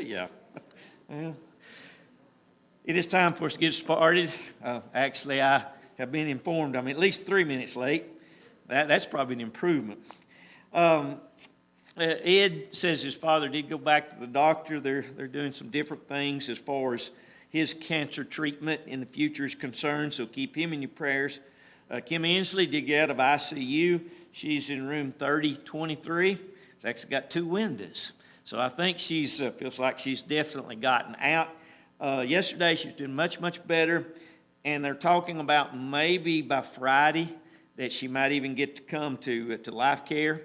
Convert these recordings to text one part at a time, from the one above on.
Yeah. Well, it is time for us to get started. Actually, I have been informed I'm at least 3 minutes late. That's probably an improvement. Ed says his father did go back to the doctor. They're doing some different things as far as his cancer treatment in the future is concerned, so keep him in your prayers. Kim Inslee did get out of ICU. She's in room 3023. It's actually got 2 windows. So I think she's feels like she's definitely gotten out. Yesterday she was doing much better, and they're talking about maybe by Friday that she might even get to come to Life Care.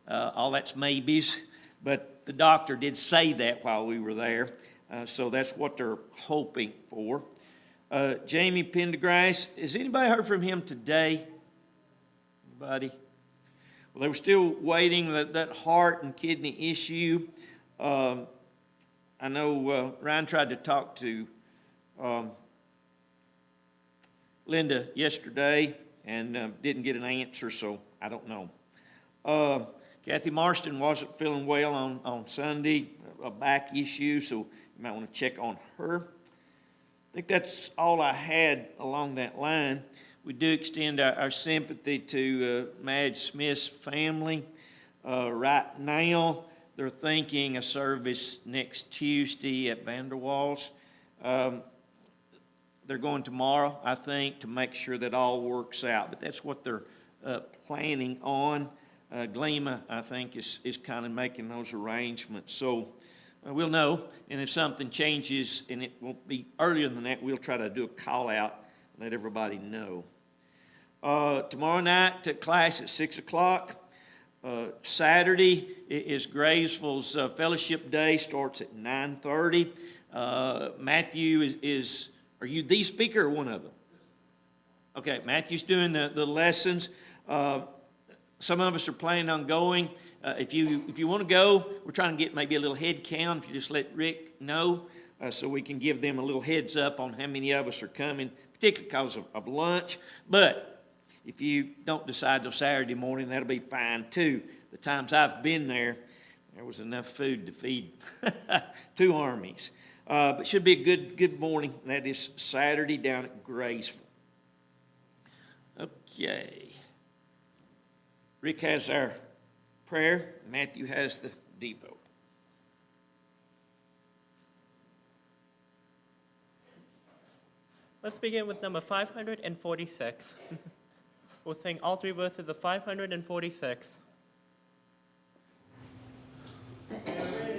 All that's maybes, but the doctor did say that while we were there, so that's what they're hoping for. Jamie Pendergrass, has anybody heard from him today? Anybody? Well, they were still waiting that heart and kidney issue. I know Ryan tried to talk to Linda yesterday and didn't get an answer, so I don't know. Kathy Marston wasn't feeling well on Sunday, a back issue, so you might want to check on her. I think that's all I had along that line. We do extend our sympathy to Madge Smith's family. Right now, they're thinking a service next Tuesday at Vanderwalls. They're going tomorrow, I think, to make sure that all works out. But that's what they're planning on. Glema, I think, is kind of making those arrangements. So we'll know, and if something changes, and it won't be earlier than that, we'll try to do a call out and let everybody know. Tomorrow night, class at 6 o'clock. Saturday is Graysville's Fellowship Day, starts at 9:30. Matthew are you the speaker or one of them? Okay, Matthew's doing the lessons. Some of us are planning on going. If you want to go, we're trying to get maybe a little head count. If you just let Rick know, so we can give them a little heads up on how many of us are coming, particularly because of lunch. But if you don't decide till Saturday morning, that'll be fine too. The times I've been there was enough food to feed 2 armies. But should be a good morning. That is Saturday down at Graysville. Okay. Rick has our prayer. Matthew has the Devo. Let's begin with number 546. We'll sing all 3 verses of 546. Jesus.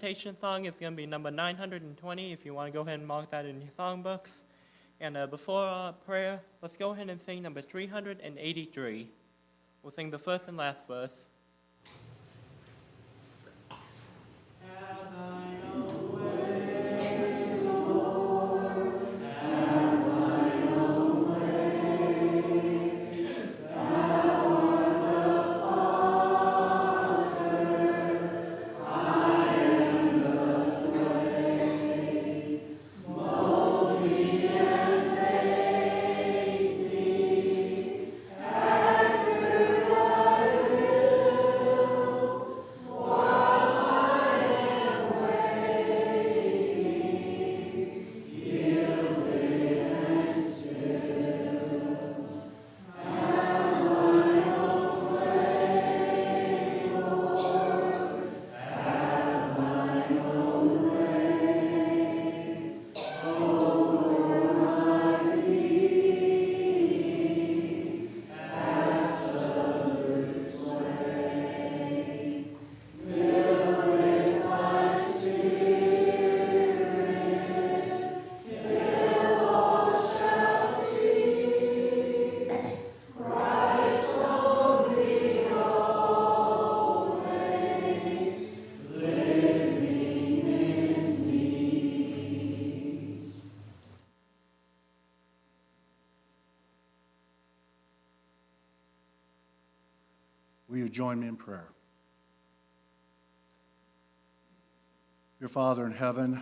invitation song is going to be number 920, if you want to go ahead and mark that in your songbooks. And before our prayer, let's go ahead and sing number 383. We'll sing the first and last verse. Will you join me in prayer? Dear Father in heaven,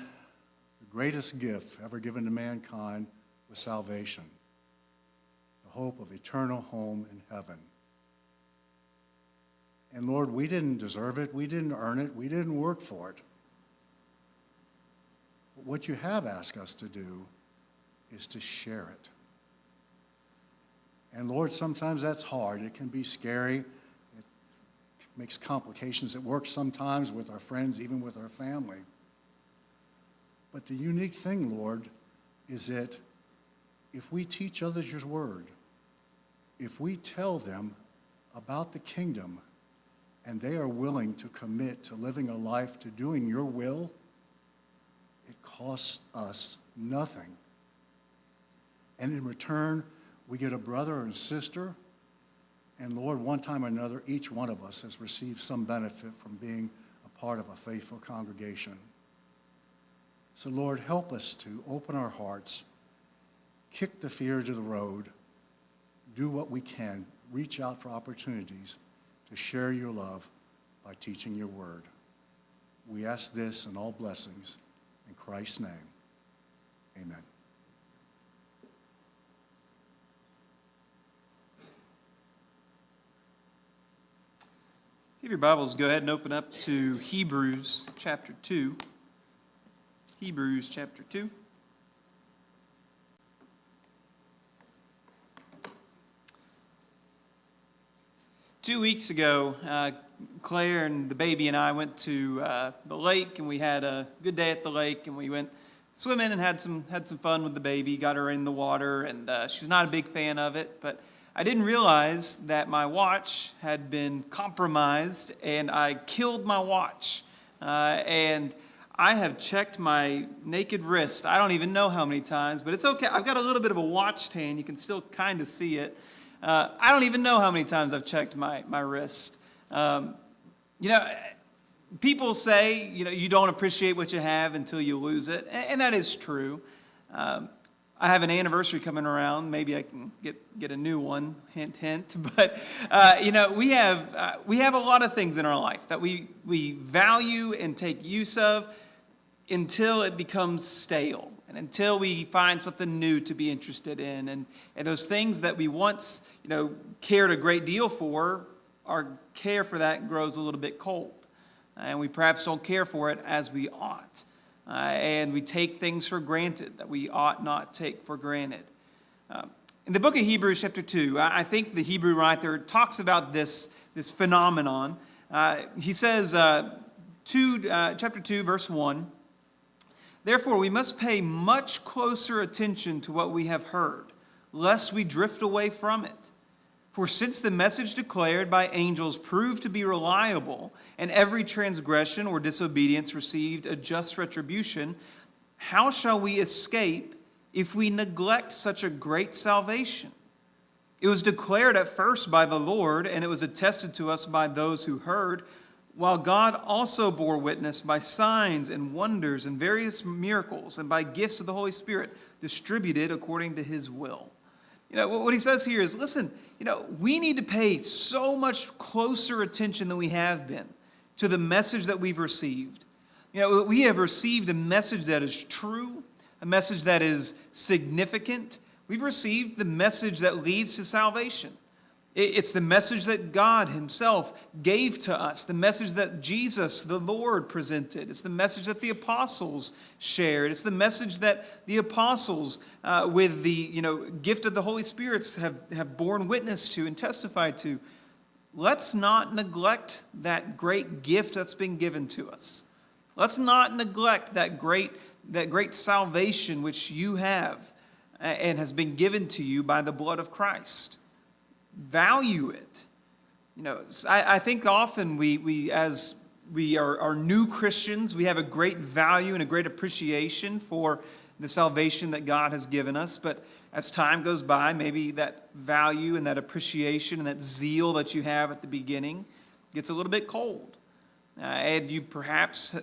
the greatest gift ever given to mankind was salvation, the hope of eternal home in heaven. And Lord, we didn't deserve it, we didn't earn it, we didn't work for it. But what you have asked us to do is to share it. And Lord, sometimes that's hard. It can be scary. Makes complications at work sometimes with our friends, even with our family. But the unique thing, Lord, is that if we teach others your word, if we tell them about the kingdom and they are willing to commit to living a life to doing your will, it costs us nothing. And in return, we get a brother and sister. And Lord, one time or another, each one of us has received some benefit from being a part of a faithful congregation. So Lord, help us to open our hearts, kick the fear to the road, do what we can, reach out for opportunities to share your love by teaching your word. We ask this and all blessings in Christ's name. Amen. If your Bibles, go ahead and open up to Hebrews chapter 2. Hebrews chapter 2. Two weeks ago, Claire and the baby and I went to the lake, and we had a good day at the lake, and we went swimming and had some fun with the baby, got her in the water, and she was not a big fan of it, but I didn't realize that my watch had been compromised, and I killed my watch. And I have checked my naked wrist. I don't even know how many times, but it's okay. I've got a little bit of a watch tan. You can still kind of see it. I don't even know how many times I've checked my wrist. People say, you don't appreciate what you have until you lose it, and that is true. I have an anniversary coming around. Maybe I can get a new one. Hint, hint. But we have a lot of things in our life that we value and take use of until it becomes stale, and until we find something new to be interested in, and those things that we once cared a great deal for, our care for that grows a little bit cold, and we perhaps don't care for it as we ought. And we take things for granted that we ought not take for granted. In the book of Hebrews chapter 2, I think the Hebrew writer talks about this phenomenon. He says, chapter 2, verse 1, "Therefore we must pay much closer attention to what we have heard, lest we drift away from it. For since the message declared by angels proved to be reliable, and every transgression or disobedience received a just retribution, how shall we escape if we neglect such a great salvation? It was declared at first by the Lord, and it was attested to us by those who heard, while God also bore witness by signs and wonders and various miracles and by gifts of the Holy Spirit distributed according to his will. What he says here is, listen, we need to pay so much closer attention than we have been to the message that we've received. We have received a message that is true, a message that is significant. We've received the message that leads to salvation. It's the message that God himself gave to us, the message that Jesus, the Lord, presented. It's the message that the apostles shared. It's the message that the apostles, with the gift of the Holy Spirit, have borne witness to and testified to. Let's not neglect that great gift that's been given to us. Let's not neglect that great salvation which you have and has been given to you by the blood of Christ. Value it. I think often as we are new Christians, we have a great value and a great appreciation for the salvation that God has given us. But as time goes by, maybe that value and that appreciation and that zeal that you have at the beginning gets a little bit cold. And you perhaps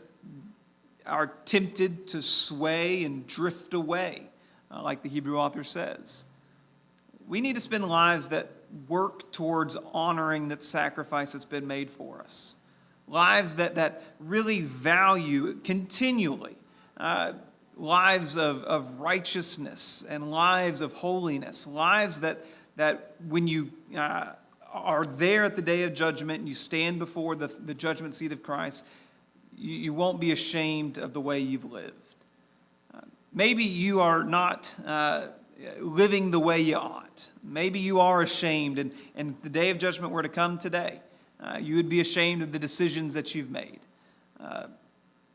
are tempted to sway and drift away, like the Hebrew author says. We need to spend lives that work towards honoring that sacrifice that's been made for us. Lives that really value continually. Lives of righteousness and lives of holiness. Lives that when you are there at the day of judgment and you stand before the judgment seat of Christ, you won't be ashamed of the way you've lived. Maybe you are not living the way you ought. Maybe you are ashamed, and the day of judgment were to come today, you would be ashamed of the decisions that you've made.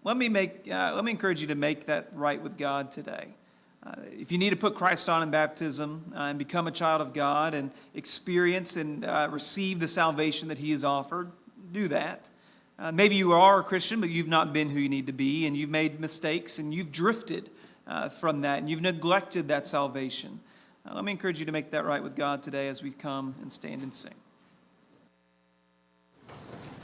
Let me encourage you to make that right with God today. If you need to put Christ on in baptism and become a child of God and experience and receive the salvation that he has offered, do that. Maybe you are a Christian, but you've not been who you need to be, and you've made mistakes, and you've drifted from that, and you've neglected that salvation. Let me encourage you to make that right with God today as we come and stand and sing. With me.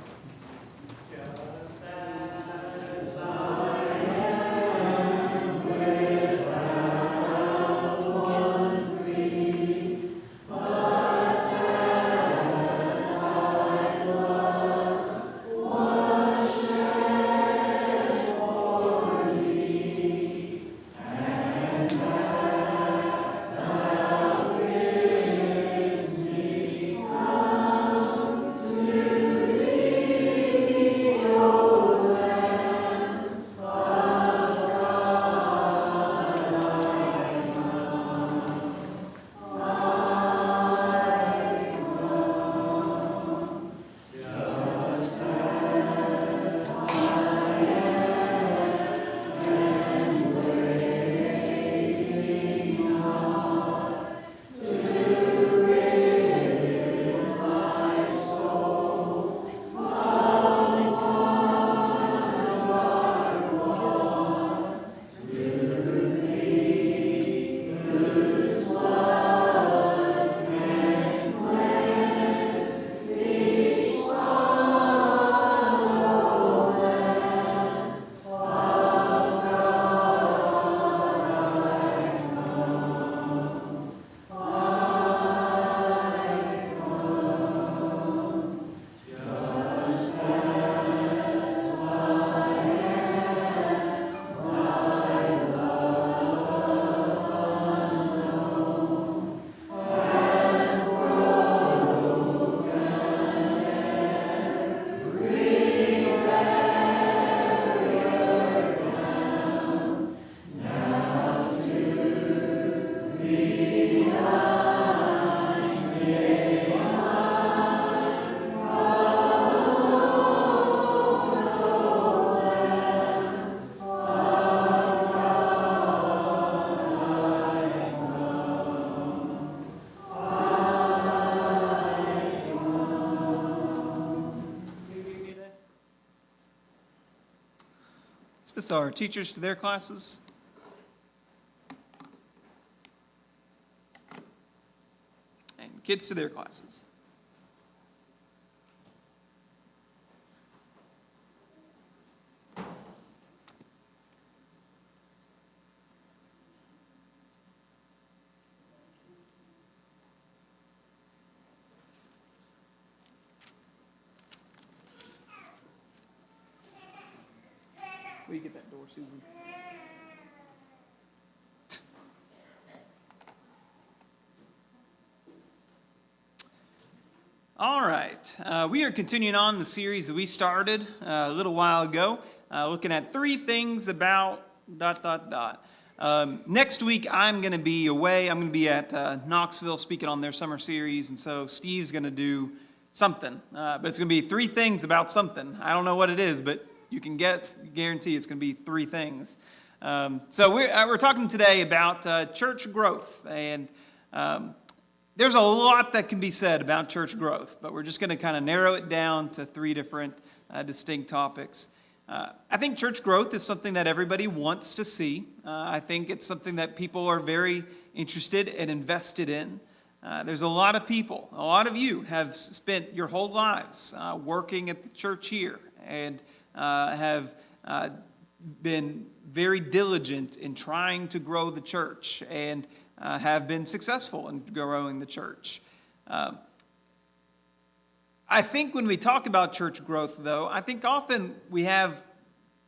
Dismiss our teachers to their classes. And kids to their classes. Will you get that door, Susan? All right. We are continuing on the series that we started a little while ago, looking at 3 things about ... Next week, I'm going to be away. I'm going to be at Knoxville speaking on their summer series, and so Steve's going to do something. But it's going to be 3 things about something. I don't know what it is, but you can guarantee it's going to be 3 things. So we're talking today about church growth, and there's a lot that can be said about church growth, but we're just going to kind of narrow it down to 3 different distinct topics. I think church growth is something that everybody wants to see. I think it's something that people are very interested and invested in. There's a lot of people, a lot of you have spent your whole lives working at the church here and have been very diligent in trying to grow the church and have been successful in growing the church. I think when we talk about church growth, though, I think often we have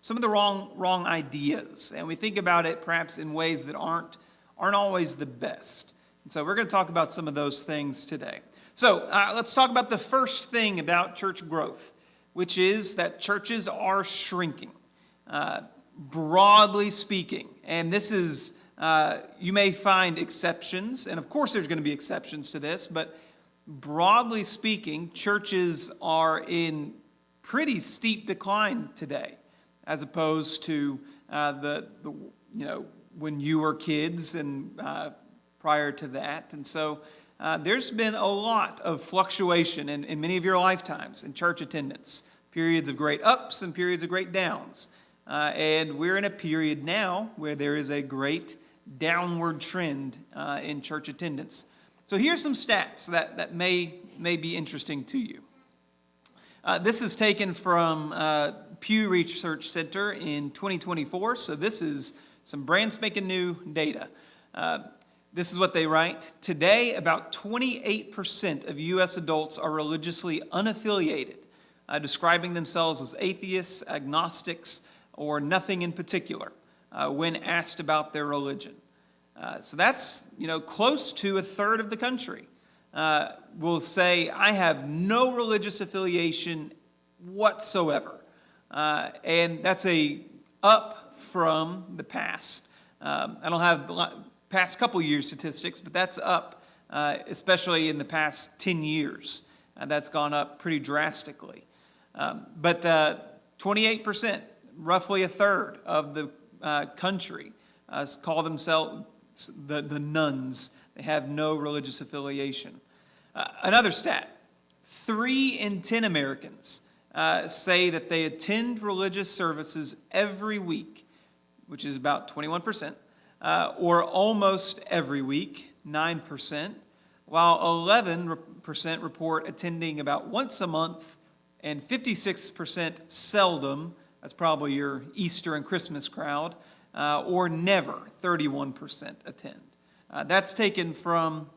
some of the wrong ideas, and we think about it perhaps in ways that aren't always the best. And so we're going to talk about some of those things today. So let's talk about the first thing about church growth, which is that churches are shrinking, broadly speaking. And this is, you may find exceptions, and of course there's going to be exceptions to this, but broadly speaking, churches are in pretty steep decline today, as opposed to when you were kids and prior to that. And so there's been a lot of fluctuation in many of your lifetimes in church attendance, periods of great ups and periods of great downs. And we're in a period now where there is a great downward trend in church attendance. So here's some stats that may be interesting to you. This is taken from Pew Research Center in 2024, so this is some brand spanking new data. This is what they write. Today, about 28% of U.S. adults are religiously unaffiliated, describing themselves as atheists, agnostics, or nothing in particular when asked about their religion. So that's, close to a third of the country will say, I have no religious affiliation whatsoever. And that's up from the past. I don't have past couple years statistics, but that's up, especially in the past 10 years. That's gone up pretty drastically. But 28%, roughly a third of the country, call themselves the nuns. They have no religious affiliation. Another stat, 3 in 10 Americans say that they attend religious services every week, which is about 21%, or almost every week, 9%, while 11% report attending about once a month, and 56% seldom, that's probably your Easter and Christmas crowd, or never, 31% attend. That's taken from,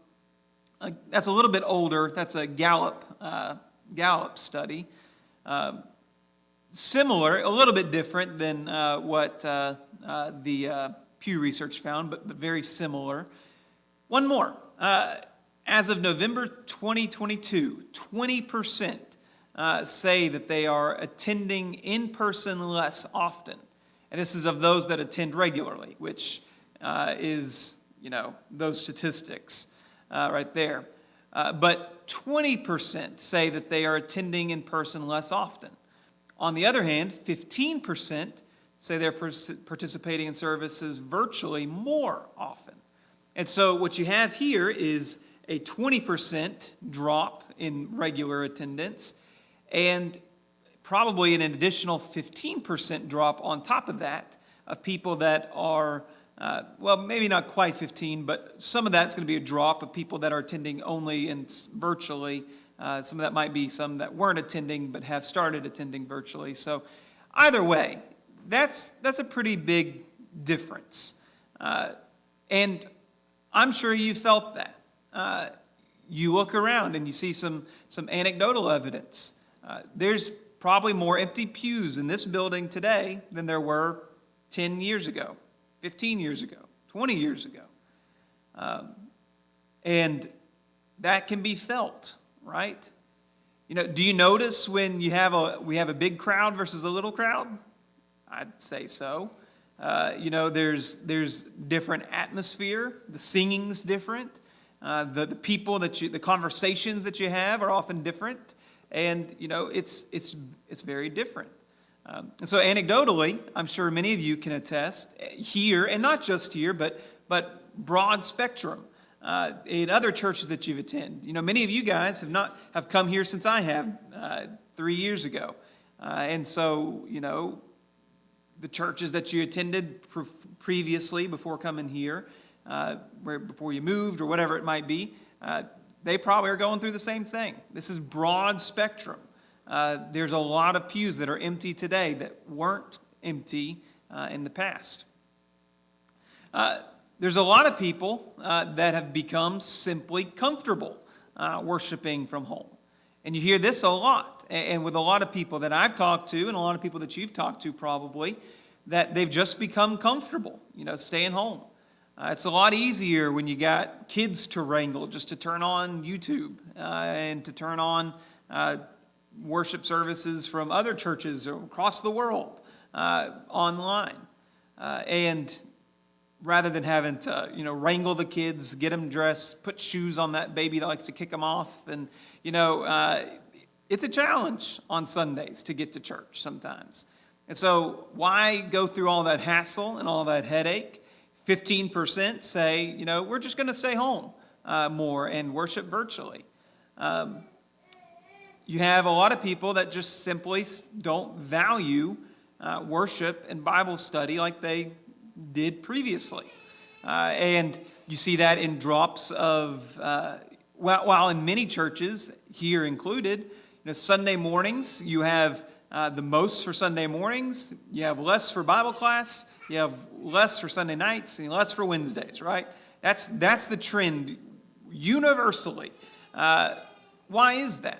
that's a little bit older, that's a Gallup study. Similar, a little bit different than what the Pew Research found, but very similar. One more. As of November 2022, 20% say that they are attending in person less often. And this is of those that attend regularly, which is, those statistics right there. But 20% say that they are attending in person less often. On the other hand, 15% say they're participating in services virtually more often. And so what you have here is a 20% drop in regular attendance and probably an additional 15% drop on top of that of people that are, well, maybe not quite 15, but some of that's going to be a drop of people that are attending only and virtually. Some of that might be some that weren't attending but have started attending virtually. So either way, that's a pretty big difference. And I'm sure you felt that. You look around and you see some anecdotal evidence. There's probably more empty pews in this building today than there were 10 years ago, 15 years ago, 20 years ago. And that can be felt, right? You know, do you notice when we have a big crowd versus a little crowd? I'd say so. You know, there's different atmosphere. The singing's different. The people the conversations that you have are often different. And, you know, it's very different. And so anecdotally, I'm sure many of you can attest here, and not just here, but broad spectrum in other churches that you've attended. You know, many of you guys have come here since I have 3 years ago. And so, you know, the churches that you attended previously before coming here, before you moved or whatever it might be, they probably are going through the same thing. This is broad spectrum. There's a lot of pews that are empty today that weren't empty in the past. There's a lot of people that have become simply comfortable worshiping from home. And you hear this a lot. And with a lot of people that I've talked to, and a lot of people that you've talked to probably, that they've just become comfortable, you know, staying home. It's a lot easier when you got kids to wrangle just to turn on YouTube and to turn on worship services from other churches across the world online. And rather than having to, you know, wrangle the kids, get them dressed, put shoes on that baby that likes to kick them off. And, you know, it's a challenge on Sundays to get to church sometimes. And so why go through all that hassle and all that headache? 15% say, you know, we're just going to stay home more and worship virtually. You have a lot of people that just simply don't value worship and Bible study like they did previously. And you see that in drops of, while in many churches, here included, you know, Sunday mornings, you have the most for Sunday mornings, you have less for Bible class, you have less for Sunday nights, and less for Wednesdays, right? That's the trend universally. Why is that?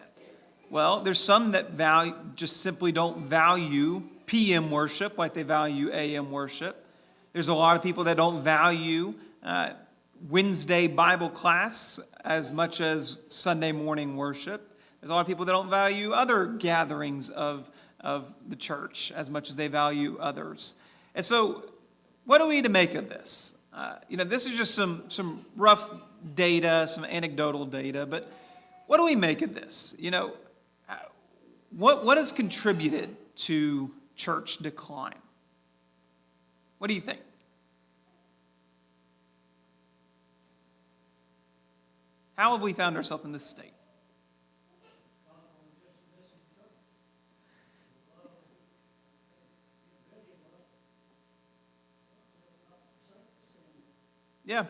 Well, there's some that just simply don't value PM worship like they value AM worship. There's a lot of people that don't value Wednesday Bible class as much as Sunday morning worship. There's a lot of people that don't value other gatherings of the church as much as they value others. And so what do we need to make of this? You know, this is just some rough data, some anecdotal data, but what do we make of this? You know, what has contributed to church decline? What do you think? How have we found ourselves in this state? Yeah.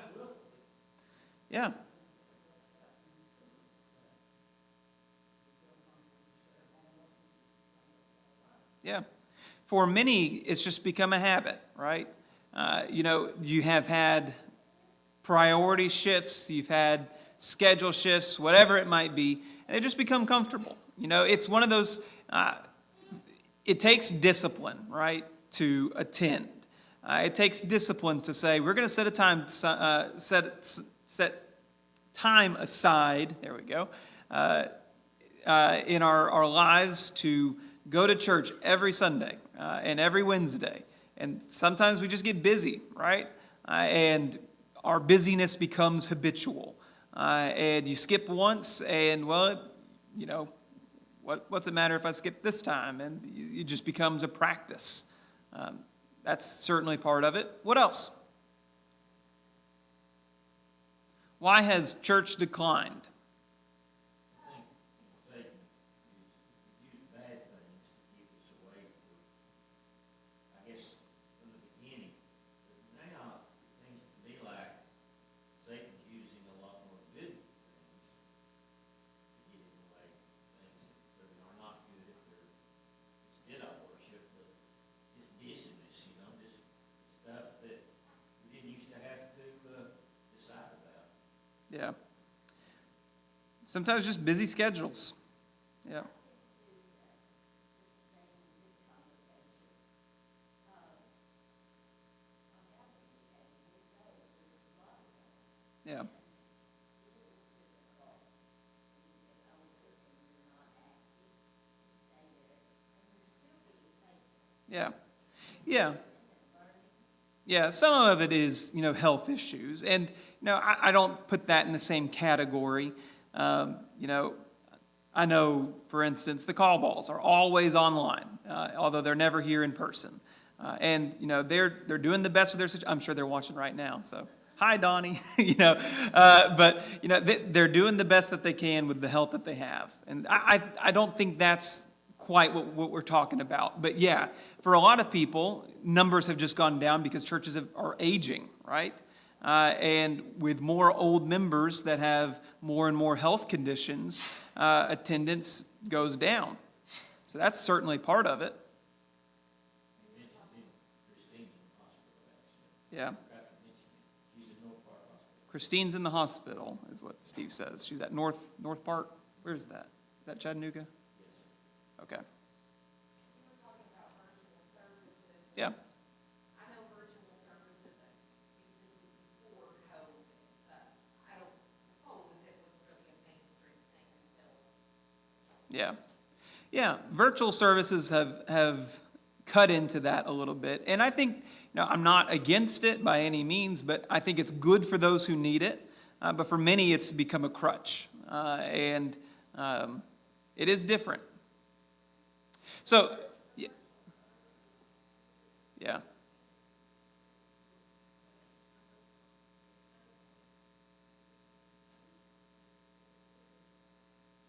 Yeah. Yeah. For many, it's just become a habit, right? You know, you have had priority shifts, you've had schedule shifts, whatever it might be, and they just become comfortable. You know, it's one of those, it takes discipline, right, to attend. It takes discipline to say, we're going to set a time, set time aside, there we go, in our lives to go to church every Sunday and every Wednesday. And sometimes we just get busy, right? And our busyness becomes habitual. And you skip once, and, well, you know, what's it matter if I skip this time? And it just becomes a practice. That's certainly part of it. What else? Why has church declined? Yeah. Sometimes just busy schedules. Yeah. Yeah. Yeah. Yeah. Yeah, some of it is, health issues. And, I don't put that in the same category. I know, for instance, the call balls are always online, although they're never here in person. And, they're doing the best with their situation. I'm sure they're watching right now, so hi, Donnie. But, they're doing the best that they can with the health that they have. And I don't think that's quite what we're talking about. But yeah, for a lot of people, numbers have just gone down because churches are aging, right? And with more old members that have more and more health conditions, attendance goes down. So that's certainly part of it. Yeah. Christine's in the hospital, is what Steve says. She's at North Park. Where is that? Is that Chattanooga? Okay. Yeah. I know virtual services existed before COVID, but I don't suppose it was really a mainstream thing until. Yeah. Yeah. Virtual services have cut into that a little bit. And I think, I'm not against it by any means, but I think it's good for those who need it. But for many, it's become a crutch. And it is different. So, yeah.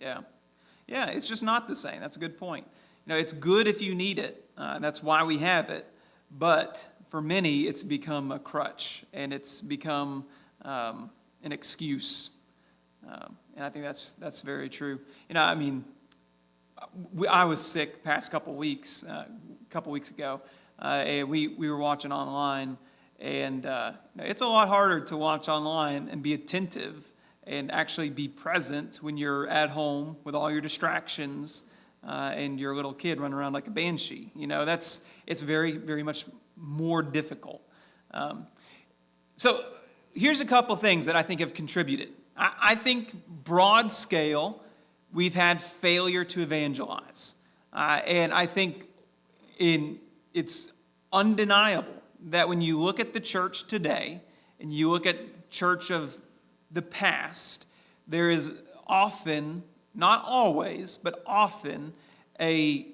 Yeah. Yeah, it's just not the same. That's a good point. It's good if you need it. That's why we have it. But for many, it's become a crutch, and it's become an excuse. And I think that's very true. I was sick past couple weeks ago, and we were watching online, and it's a lot harder to watch online and be attentive and actually be present when you're at home with all your distractions and your little kid running around like a banshee. It's very, very much more difficult. So here's a couple things that I think have contributed. I think broad scale, we've had failure to evangelize. And I think it's undeniable that when you look at the church today and you look at church of the past, there is often, not always, but often, a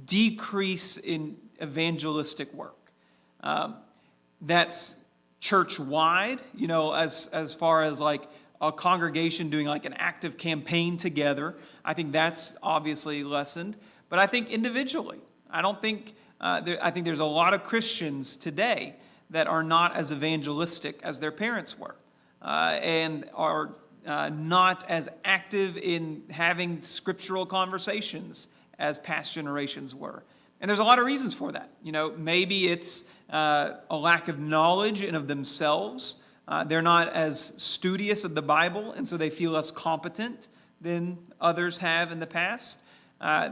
decrease in evangelistic work. That's church-wide, as far as like a congregation doing like an active campaign together. I think that's obviously lessened. But I think individually, I think there's a lot of Christians today that are not as evangelistic as their parents were, and are not as active in having scriptural conversations as past generations were. And there's a lot of reasons for that. Maybe it's a lack of knowledge and of themselves. They're not as studious of the Bible, and so they feel less competent than others have in the past.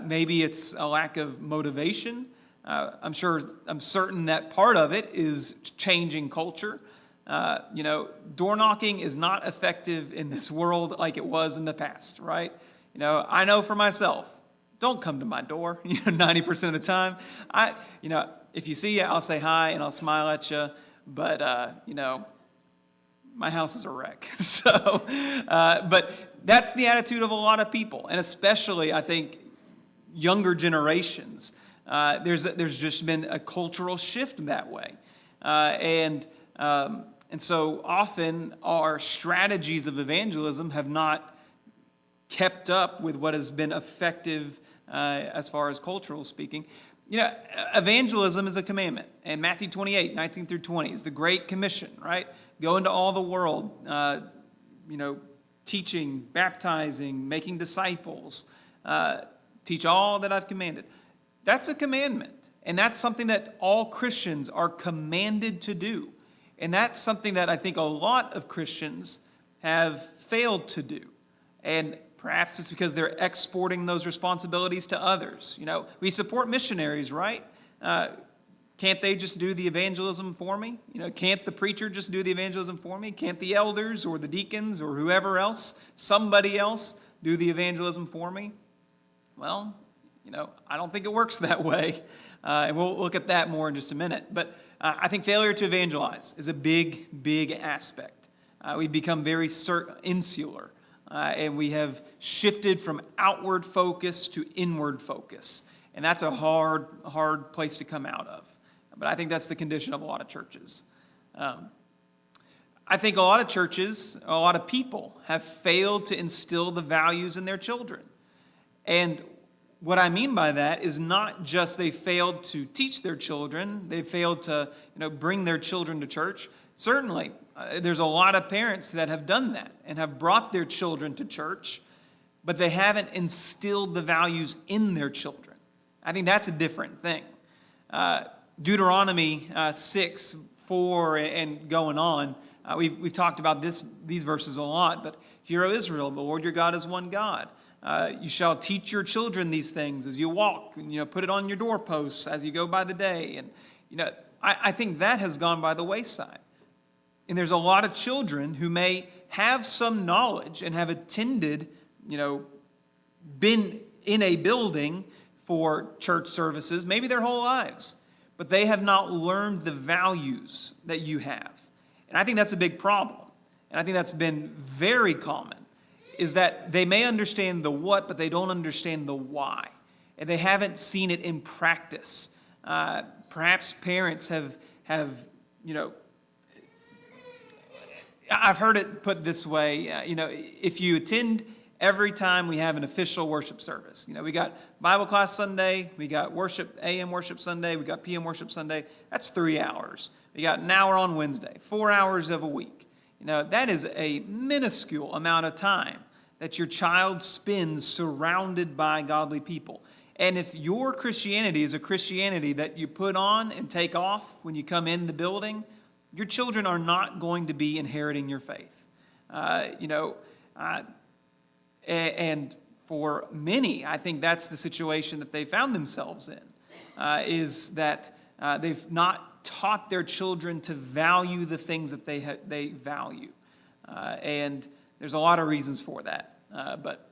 Maybe it's a lack of motivation. I'm certain that part of it is changing culture. Door knocking is not effective in this world like it was in the past, right? I know for myself, don't come to my door, 90% of the time. If you see it, I'll say hi and I'll smile at you, but, my house is a wreck. So, but that's the attitude of a lot of people, and especially, I think, younger generations. There's just been a cultural shift that way. And so often our strategies of evangelism have not kept up with what has been effective as far as cultural speaking. Evangelism is a commandment. And Matthew 28, 19 through 20 is the Great Commission, right? Go into all the world, teaching, baptizing, making disciples, teach all that I've commanded. That's a commandment. And that's something that all Christians are commanded to do. And that's something that I think a lot of Christians have failed to do. And perhaps it's because they're exporting those responsibilities to others. We support missionaries, right? Can't they just do the evangelism for me? Can't the preacher just do the evangelism for me? Can't the elders or the deacons or whoever else, somebody else, do the evangelism for me? Well, I don't think it works that way. And we'll look at that more in just a minute. But I think failure to evangelize is a big, big aspect. We've become very insular, and we have shifted from outward focus to inward focus. And that's a hard place to come out of. But I think that's the condition of a lot of churches. I think a lot of churches, a lot of people have failed to instill the values in their children. And what I mean by that is not just they failed to teach their children, they failed to bring their children to church. Certainly, there's a lot of parents that have done that and have brought their children to church, but they haven't instilled the values in their children. I think that's a different thing. Deuteronomy 6:4 and going on, we've talked about these verses a lot, but hear, O Israel, the Lord your God is one God. You shall teach your children these things as you walk, and put it on your doorposts as you go by the day. And I think that has gone by the wayside. And there's a lot of children who may have some knowledge and have attended, been in a building for church services, maybe their whole lives, but they have not learned the values that you have. And I think that's a big problem. And I think that's been very common, is that they may understand the what, but they don't understand the why. And they haven't seen it in practice. Perhaps parents have I've heard it put this way, if you attend every time we have an official worship service, we got Bible class Sunday, we got worship, AM worship Sunday, we got PM worship Sunday, that's 3 hours. We got an hour on Wednesday, 4 hours of a week. That is a minuscule amount of time that your child spends surrounded by godly people. And if your Christianity is a Christianity that you put on and take off when you come in the building, your children are not going to be inheriting your faith. And for many, I think that's the situation that they found themselves in, is that they've not taught their children to value the things that they value. And there's a lot of reasons for that. But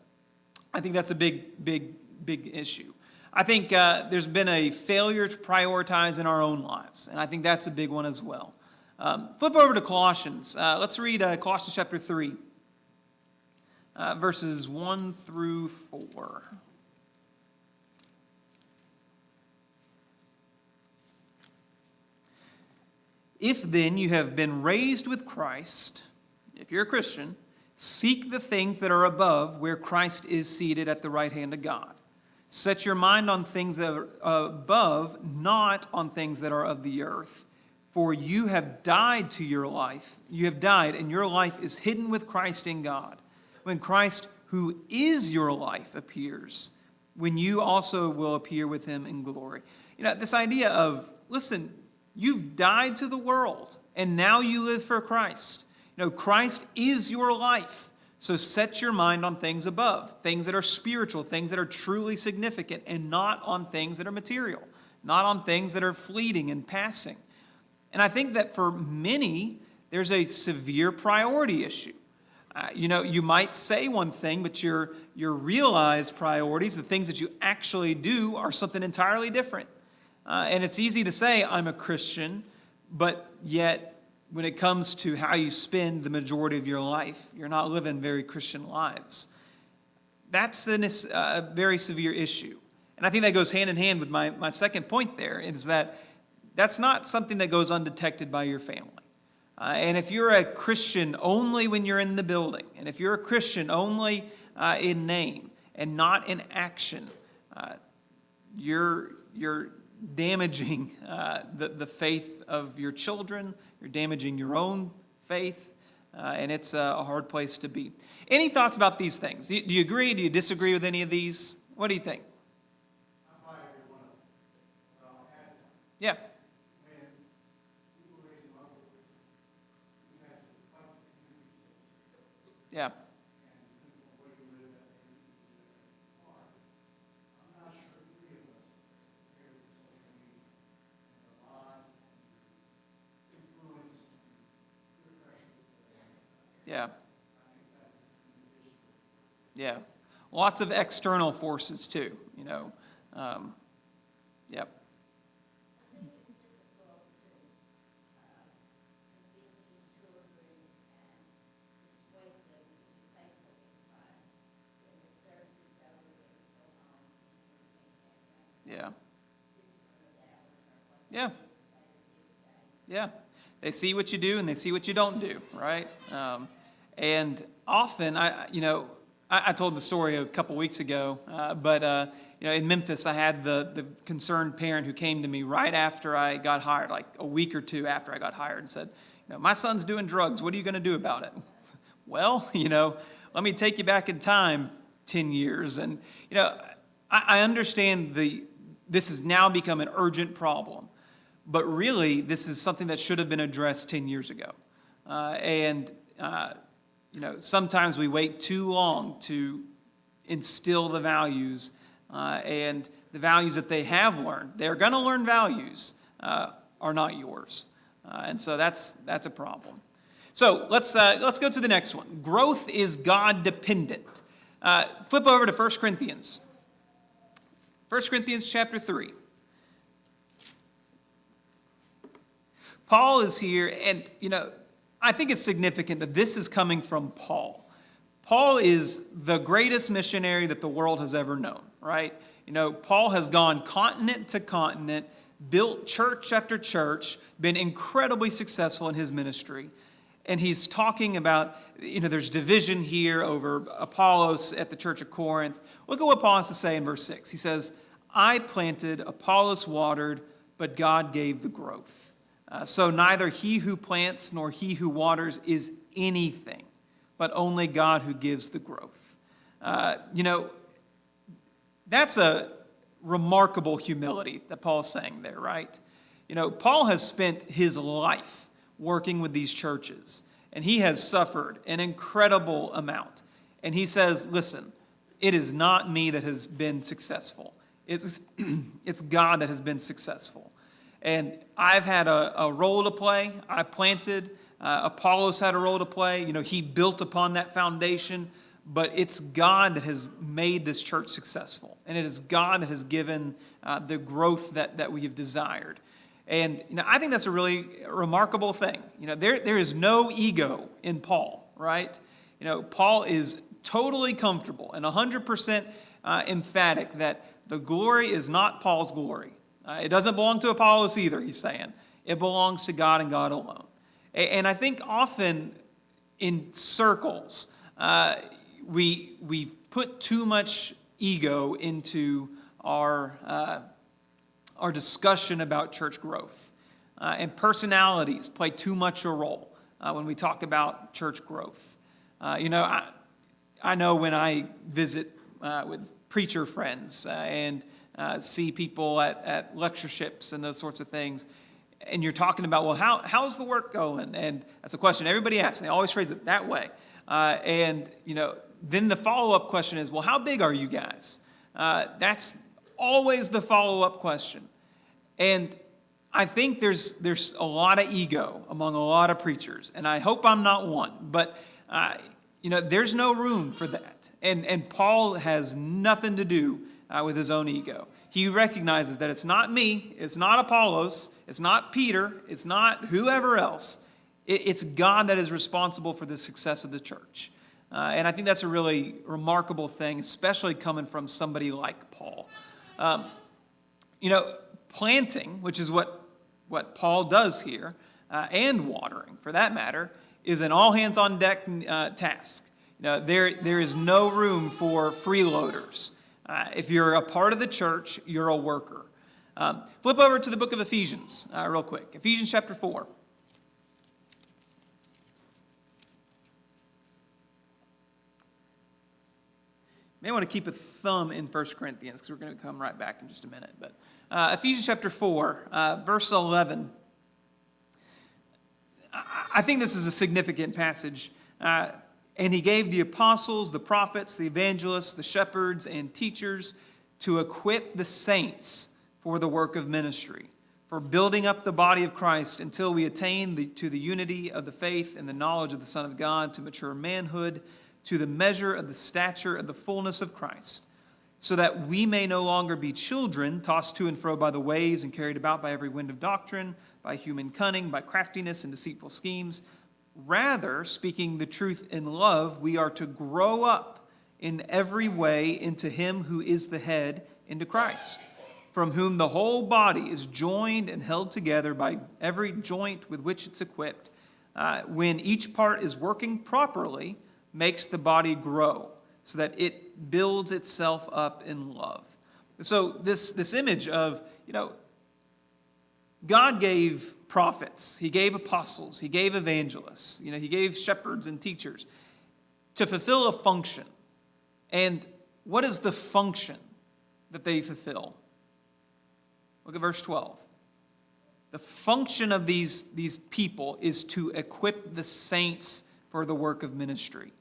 I think that's a big issue. I think there's been a failure to prioritize in our own lives, and I think that's a big one as well. Flip over to Colossians. Let's read Colossians chapter 3, verses 1 through 4. If then you have been raised with Christ, if you're a Christian, seek the things that are above, where Christ is seated at the right hand of God. Set your mind on things that are above, not on things that are of the earth. For you have died to your life. You have died, and your life is hidden with Christ in God. When Christ, who is your life, appears, when you also will appear with him in glory. This idea of, listen, you've died to the world, and now you live for Christ. Christ is your life. So set your mind on things above, things that are spiritual, things that are truly significant, and not on things that are material, not on things that are fleeting and passing. And I think that for many, there's a severe priority issue. You might say one thing, but your realized priorities, the things that you actually do, are something entirely different. And it's easy to say, I'm a Christian, but yet when it comes to how you spend the majority of your life, you're not living very Christian lives. That's a very severe issue. And I think that goes hand in hand with my second point there, is that that's not something that goes undetected by your family. And if you're a Christian only when you're in the building, and if you're a Christian only in name and not in action, you're damaging the faith of your children. You're damaging your own faith, and it's a hard place to be. Any thoughts about these things? Do you agree? Do you disagree with any of these? What do you think? Yeah. Yeah. Yeah. Yeah. Lots of external forces too, you know. Yep. Yeah. Yeah. Yeah. They see what you do and they see what you don't do, right? And often, I told the story a couple weeks ago, but in Memphis, I had the concerned parent who came to me right after I got hired, like a week or two after I got hired, and said, my son's doing drugs. What are you going to do about it? Well, let me take you back in time 10 years. And, I understand this has now become an urgent problem. But really, this is something that should have been addressed 10 years ago. Sometimes we wait too long to instill the values, and the values that they have learned, they're going to learn values, are not yours. And so that's a problem. So let's go to the next one. Growth is God dependent. Flip over to 1 Corinthians. 1 Corinthians chapter 3. Paul is here, and, I think it's significant that this is coming from Paul. Paul is the greatest missionary that the world has ever known, right? Paul has gone continent to continent, built church after church, been incredibly successful in his ministry. And he's talking about, there's division here over Apollos at the church of Corinth. Look at what Paul has to say in verse 6. He says, I planted, Apollos watered, but God gave the growth. So neither he who plants nor he who waters is anything, but only God who gives the growth. That's a remarkable humility that Paul's saying there, right? Paul has spent his life working with these churches, and he has suffered an incredible amount. And he says, listen, it is not me that has been successful. It's God that has been successful. And I've had a role to play. I planted. Apollos had a role to play. He built upon that foundation. But it's God that has made this church successful. And it is God that has given the growth that we have desired. And I think that's a really remarkable thing. There is no ego in Paul, right? Paul is totally comfortable and 100% emphatic that the glory is not Paul's glory. It doesn't belong to Apollos either, he's saying. It belongs to God and God alone. And I think often in circles, we put too much ego into our discussion about church growth. And personalities play too much a role when we talk about church growth. I know when I visit with preacher friends and see people at lectureships and those sorts of things, and you're talking about, well, how's the work going? And that's a question everybody asks, and they always phrase it that way. Then the follow-up question is, well, how big are you guys? That's always the follow-up question. And I think there's a lot of ego among a lot of preachers, and I hope I'm not one, but there's no room for that. And Paul has nothing to do with his own ego. He recognizes that it's not me, it's not Apollos, it's not Peter, it's not whoever else. It's God that is responsible for the success of the church. And I think that's a really remarkable thing, especially coming from somebody like Paul. Planting, which is what Paul does here, and watering, for that matter, is an all-hands-on-deck task. There is no room for freeloaders. If you're a part of the church, you're a worker. Flip over to the book of Ephesians real quick. Ephesians chapter 4. You may want to keep a thumb in 1 Corinthians because we're going to come right back in just a minute. But Ephesians chapter 4, verse 11. I think this is a significant passage. And he gave the apostles, the prophets, the evangelists, the shepherds, and teachers to equip the saints for the work of ministry, for building up the body of Christ until we attain to the unity of the faith and the knowledge of the Son of God, to mature manhood, to the measure of the stature of the fullness of Christ, so that we may no longer be children, tossed to and fro by the waves and carried about by every wind of doctrine, by human cunning, by craftiness and deceitful schemes. Rather, speaking the truth in love, we are to grow up in every way into him who is the head, into Christ, from whom the whole body is joined and held together by every joint with which it's equipped, when each part is working properly, makes the body grow, so that it builds itself up in love. So this image of, God gave prophets, he gave apostles, he gave evangelists, he gave shepherds and teachers to fulfill a function. And what is the function that they fulfill? Look at verse 12. The function of these people is to equip the saints for the work of ministry.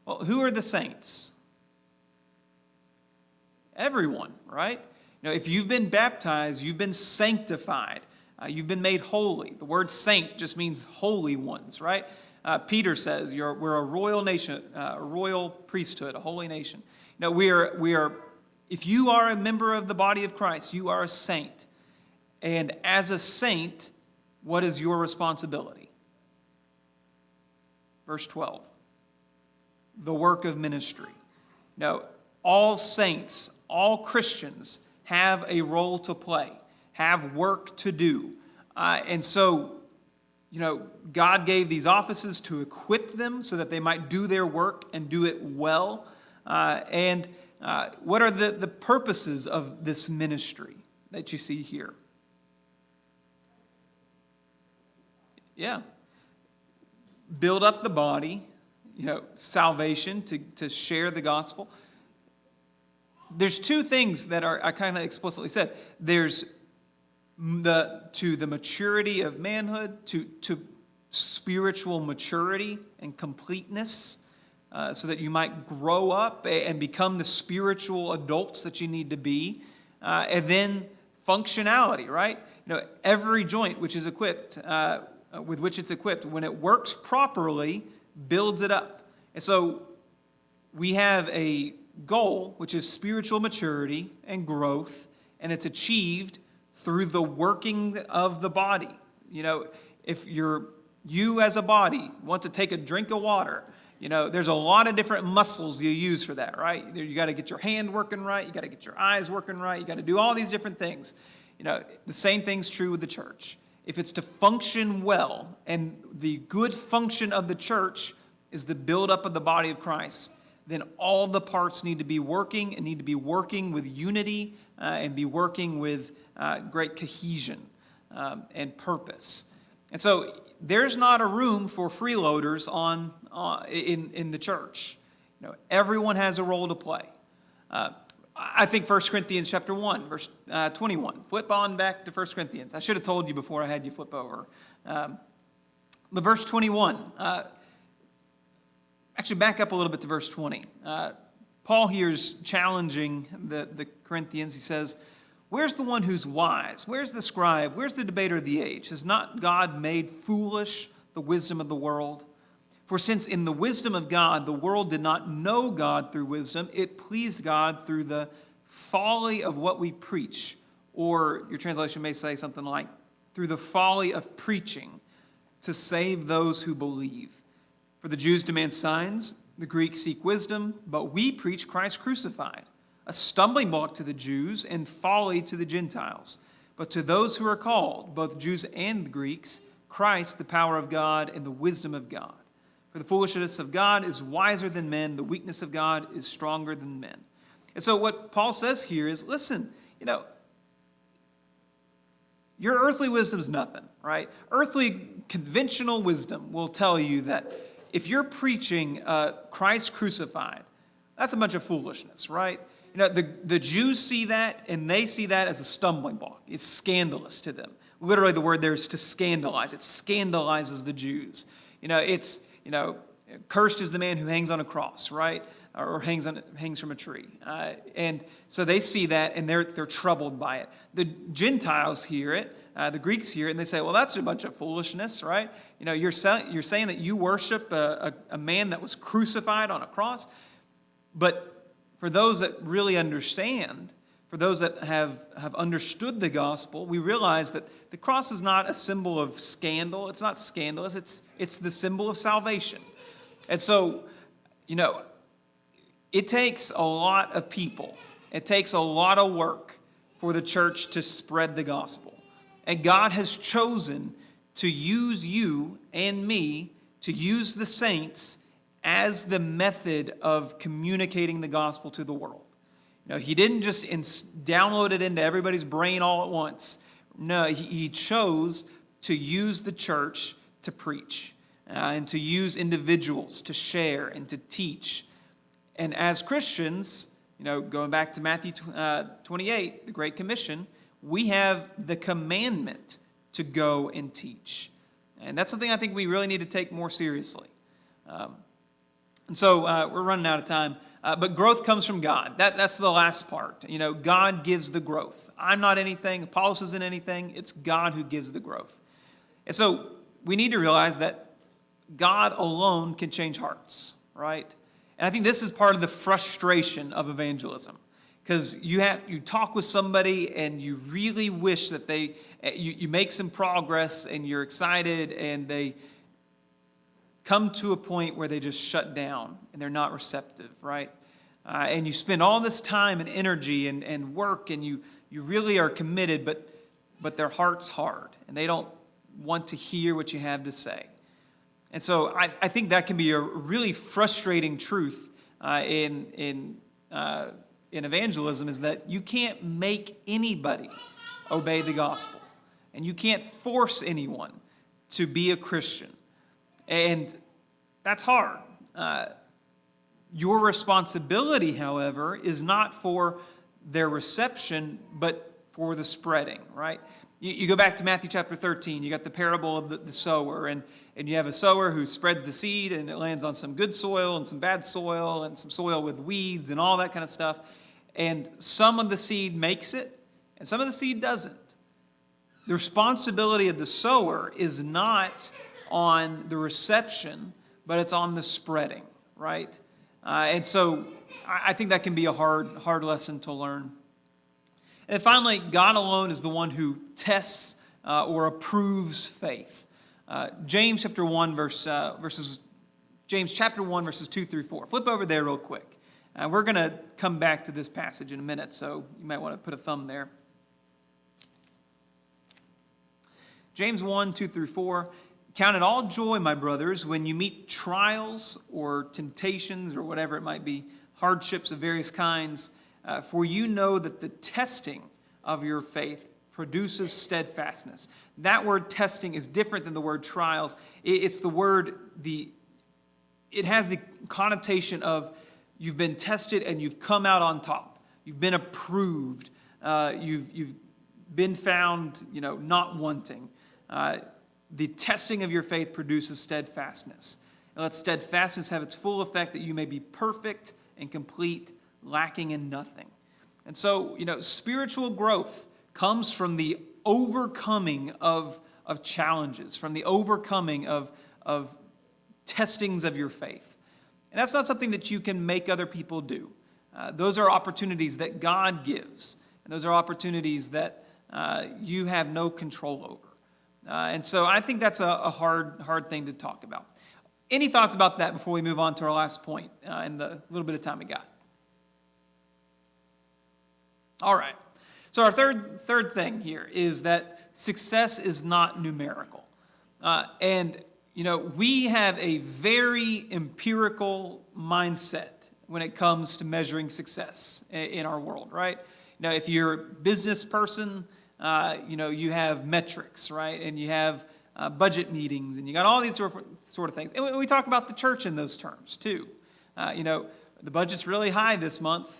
Well, who are the saints? Everyone, right? If you've been baptized, you've been sanctified. You've been made holy. The word saint just means holy ones, right? Peter says we're a royal nation, a royal priesthood, a holy nation. We are. If you are a member of the body of Christ, you are a saint. And as a saint, what is your responsibility? Verse 12. The work of ministry. Now, all saints, all Christians have a role to play, have work to do. And so, God gave these offices to equip them so that they might do their work and do it well. And what are the purposes of this ministry that you see here? Yeah. Build up the body, salvation, to share the gospel. There's two things that I kind of explicitly said. There's to the maturity of manhood, to spiritual maturity and completeness, so that you might grow up and become the spiritual adults that you need to be. And then functionality, right? Every joint which is equipped, with which it's equipped, when it works properly, builds it up. And so we have a goal, which is spiritual maturity and growth, and it's achieved through the working of the body. If you as a body want to take a drink of water, there's a lot of different muscles you use for that, right? You got to get your hand working right, you got to get your eyes working right, you got to do all these different things. The same thing's true with the church. If it's to function well, and the good function of the church is the build-up of the body of Christ, then all the parts need to be working and need to be working with unity and be working with great cohesion and purpose. And so there's not a room for freeloaders in the church. Everyone has a role to play. I think 1 Corinthians chapter 1, verse 21. Flip on back to 1 Corinthians. I should have told you before I had you flip over. But verse 21, actually back up a little bit to verse 20. Paul here is challenging the Corinthians. He says, where's the one who's wise? Where's the scribe? Where's the debater of the age? Has not God made foolish the wisdom of the world? For since in the wisdom of God, the world did not know God through wisdom, it pleased God through the folly of what we preach. Or your translation may say something like, through the folly of preaching, to save those who believe. For the Jews demand signs, the Greeks seek wisdom, but we preach Christ crucified, a stumbling block to the Jews and folly to the Gentiles. But to those who are called, both Jews and Greeks, Christ, the power of God and the wisdom of God. For the foolishness of God is wiser than men, the weakness of God is stronger than men. And so what Paul says here is, listen, your earthly wisdom's nothing, right? Earthly conventional wisdom will tell you that if you're preaching Christ crucified, that's a bunch of foolishness, right? The Jews see that, and they see that as a stumbling block. It's scandalous to them. Literally, the word there is to scandalize. It scandalizes the Jews. Cursed is the man who hangs on a cross, right? Or hangs from a tree. And so they see that and they're troubled by it. The Gentiles hear it, the Greeks hear it, and they say, well, that's a bunch of foolishness, right? You're saying that you worship a man that was crucified on a cross. But for those that really understand, for those that have understood the gospel, we realize that the cross is not a symbol of scandal. It's not scandalous. It's the symbol of salvation. And so, it takes a lot of people. It takes a lot of work for the church to spread the gospel. And God has chosen to use you and me, to use the saints as the method of communicating the gospel to the world. He didn't just download it into everybody's brain all at once. No, he chose to use the church to preach and to use individuals to share and to teach. And as Christians, going back to Matthew 28, the Great Commission, we have the commandment to go and teach. And that's something I think we really need to take more seriously. And so we're running out of time. But growth comes from God. That's the last part. God gives the growth. I'm not anything. Apollos isn't anything. It's God who gives the growth. And so we need to realize that God alone can change hearts, right? And I think this is part of the frustration of evangelism. Because you talk with somebody and you really wish that you make some progress and you're excited, and they come to a point where they just shut down and they're not receptive, right? And you spend all this time and energy and work, and you really are committed, but their heart's hard and they don't want to hear what you have to say. And so I think that can be a really frustrating truth in evangelism, is that you can't make anybody obey the gospel. And you can't force anyone to be a Christian. And that's hard. Your responsibility, however, is not for their reception, but for the spreading, right? You go back to Matthew chapter 13, you got the parable of the sower, and you have a sower who spreads the seed, and it lands on some good soil and some bad soil and some soil with weeds and all that kind of stuff. And some of the seed makes it, and some of the seed doesn't. The responsibility of the sower is not on the reception, but it's on the spreading, right? And so I think that can be a hard lesson to learn. And finally, God alone is the one who tests or approves faith. James chapter 1 verses 2 through 4. Flip over there real quick. We're going to come back to this passage in a minute, so you might want to put a thumb there. James 1, 2 through 4. Count it all joy, my brothers, when you meet trials or temptations or whatever it might be, hardships of various kinds, for you know that the testing of your faith produces steadfastness. That word testing is different than the word trials. It's the word, it has the connotation of you've been tested and you've come out on top. You've been approved. You've been found, not wanting. The testing of your faith produces steadfastness. And let steadfastness have its full effect, that you may be perfect and complete, lacking in nothing. And so, spiritual growth comes from the overcoming of challenges, from the overcoming of testings of your faith. And that's not something that you can make other people do. Those are opportunities that God gives, and those are opportunities that you have no control over. And so I think that's a hard thing to talk about. Any thoughts about that before we move on to our last point in the little bit of time we got? All right. So our third thing here is that success is not numerical. And we have a very empirical mindset when it comes to measuring success in our world, right? If you're a business person, you have metrics, right? And you have budget meetings, and you got all these sort of things. And we talk about the church in those terms, too. The budget's really high this month.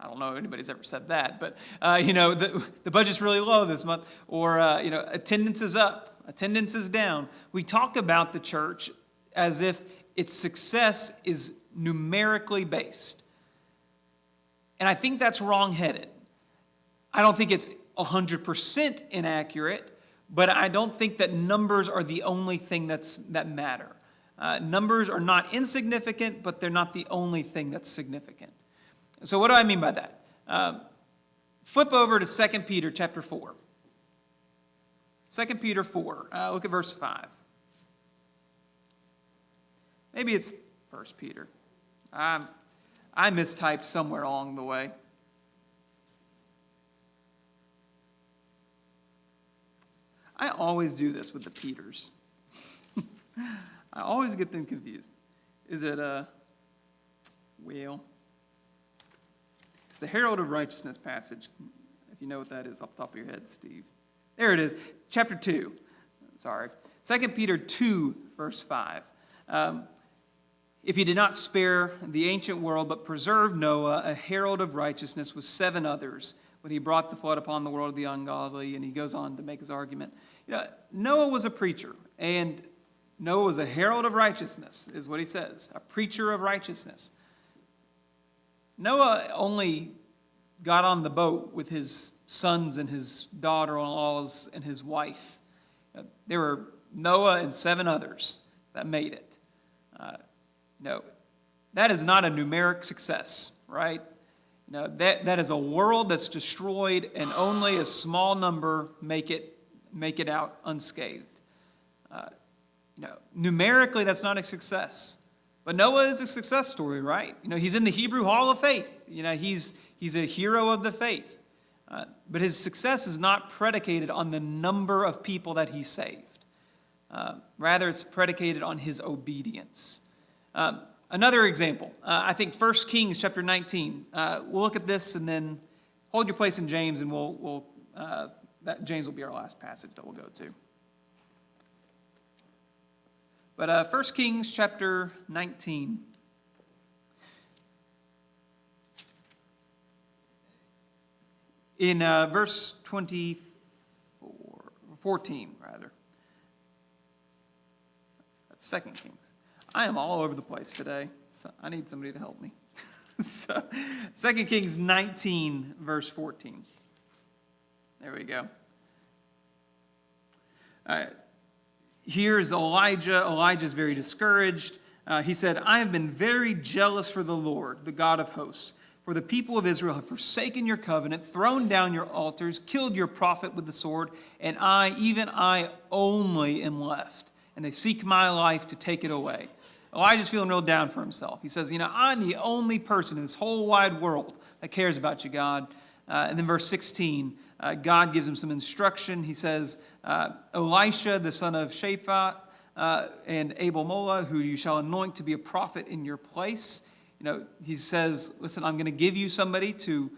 I don't know if anybody's ever said that, but, the budget's really low this month. Or, attendance is up, attendance is down. We talk about the church as if its success is numerically based. And I think that's wrong-headed. I don't think it's 100% inaccurate, but I don't think that numbers are the only thing that matter. Numbers are not insignificant, but they're not the only thing that's significant. So what do I mean by that? Flip over to 2 Peter chapter 4. 2 Peter 4, look at verse 5. Maybe it's 1 Peter. I mistyped somewhere along the way. I always do this with the Peters. I always get them confused. Is it well, it's the Herald of Righteousness passage. If you know what that is off the top of your head, Steve. There it is, chapter 2. Sorry. 2 Peter 2, verse 5. If he did not spare the ancient world, but preserved Noah, a herald of righteousness, with 7 others, when he brought the flood upon the world of the ungodly, and he goes on to make his argument. You know, Noah was a preacher, and Noah was a herald of righteousness, is what he says, a preacher of righteousness. Noah only got on the boat with his sons and his daughter-in-laws and his wife. There were Noah and 7 others that made it. No, that is not a numeric success, right? No, that is a world that's destroyed, and only a small number make it out unscathed. Numerically, that's not a success. But Noah is a success story, right? He's in the Hebrew Hall of Faith. He's a hero of the faith. But his success is not predicated on the number of people that he saved. Rather, it's predicated on his obedience. Another example, I think 1 Kings chapter 19. We'll look at this and then hold your place in James, and James will be our last passage that we'll go to. But 1 Kings chapter 19. In verse 14, rather. That's 2 Kings. I am all over the place today, so I need somebody to help me. So, 2 Kings 19, verse 14. There we go. Here's Elijah. Elijah's very discouraged. He said, I have been very jealous for the Lord, the God of hosts. For the people of Israel have forsaken your covenant, thrown down your altars, killed your prophet with the sword, and I, even I only, am left. And they seek my life to take it away. Elijah's feeling real down for himself. He says, I'm the only person in this whole wide world that cares about you, God. And then verse 16, God gives him some instruction. He says, Elisha, the son of Shaphat, and Abel-Mola, who you shall anoint to be a prophet in your place. He says, listen, I'm going to give you somebody to,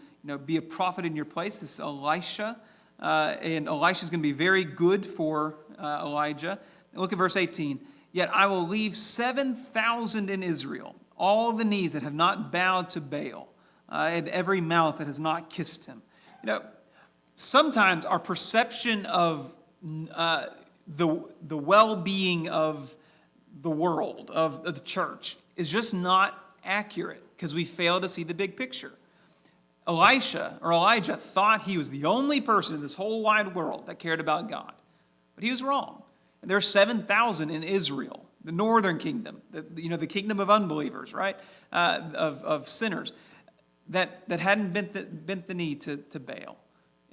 be a prophet in your place. This is Elisha. And Elisha is going to be very good for Elijah. And look at verse 18. Yet I will leave 7,000 in Israel, all the knees that have not bowed to Baal, and every mouth that has not kissed him. Sometimes our perception of the well-being of the world, of the church, is just not accurate because we fail to see the big picture. Elijah thought he was the only person in this whole wide world that cared about God, but he was wrong. And there are 7,000 in Israel, the northern kingdom, the kingdom of unbelievers, right, of sinners, that hadn't bent the knee to Baal.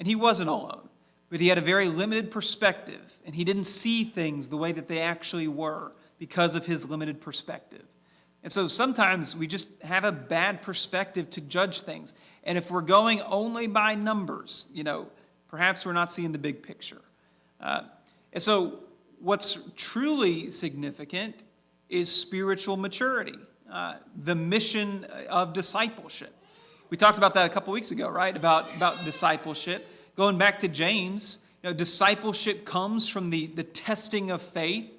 And he wasn't alone, but he had a very limited perspective, and he didn't see things the way that they actually were because of his limited perspective. And so sometimes we just have a bad perspective to judge things. And if we're going only by numbers, perhaps we're not seeing the big picture. And so what's truly significant is spiritual maturity, the mission of discipleship. We talked about that a couple weeks ago, right? About discipleship. Going back to James, discipleship comes from the testing of faith.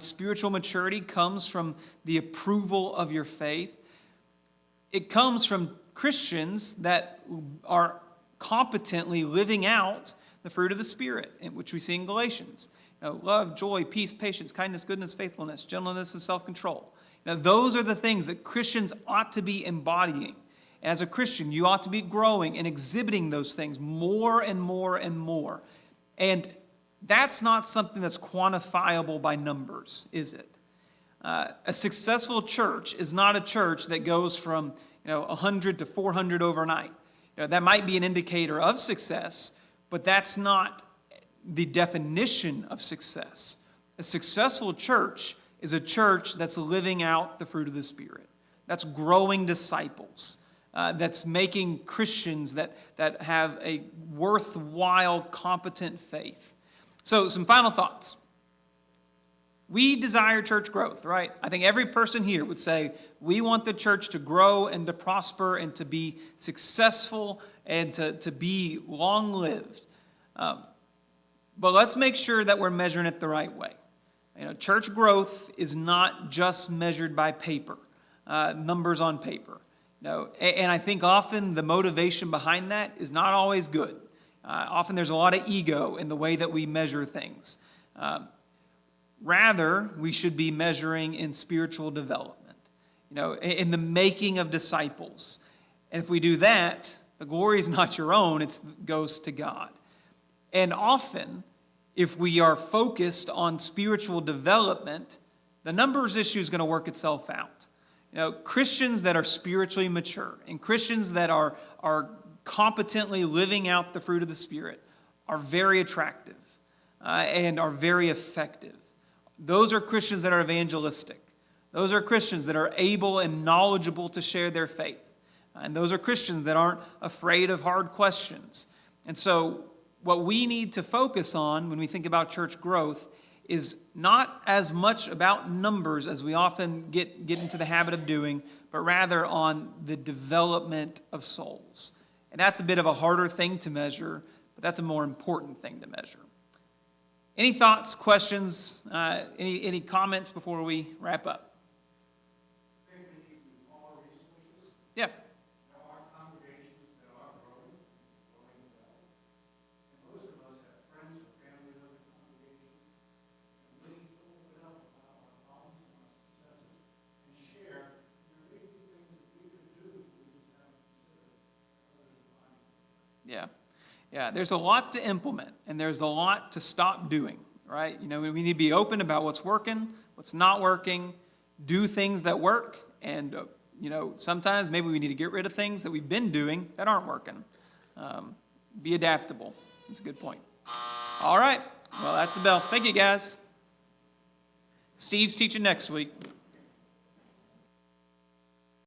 Spiritual maturity comes from the approval of your faith. It comes from Christians that are competently living out the fruit of the Spirit, which we see in Galatians. Love, joy, peace, patience, kindness, goodness, faithfulness, gentleness, and self-control. Now, those are the things that Christians ought to be embodying. As a Christian, you ought to be growing and exhibiting those things more and more and more. And that's not something that's quantifiable by numbers, is it? A successful church is not a church that goes from 100 to 400 overnight. That might be an indicator of success, but that's not the definition of success. A successful church is a church that's living out the fruit of the Spirit, that's growing disciples, that's making Christians that have a worthwhile, competent faith. So, some final thoughts. We desire church growth, right? I think every person here would say we want the church to grow and to prosper and to be successful and to be long-lived. But let's make sure that we're measuring it the right way. Church growth is not just measured by paper, numbers on paper. And I think often the motivation behind that is not always good. Often there's a lot of ego in the way that we measure things. Rather, we should be measuring in spiritual development, in the making of disciples. And if we do that, the glory is not your own, it goes to God. And often, if we are focused on spiritual development, the numbers issue is going to work itself out. Christians that are spiritually mature and Christians that are competently living out the fruit of the Spirit are very attractive and are very effective. Those are Christians that are evangelistic. Those are Christians that are able and knowledgeable to share their faith. And those are Christians that aren't afraid of hard questions. And so what we need to focus on when we think about church growth is not as much about numbers as we often get into the habit of doing, but rather on the development of souls. And that's a bit of a harder thing to measure, but that's a more important thing to measure. Any thoughts, questions, any comments before we wrap up? Yeah. Yeah, there's a lot to implement, and there's a lot to stop doing, right? We need to be open about what's working, what's not working, do things that work, and, sometimes maybe we need to get rid of things that we've been doing that aren't working. Be adaptable. That's a good point. All right, well, that's the bell. Thank you, guys. Steve's teaching next week.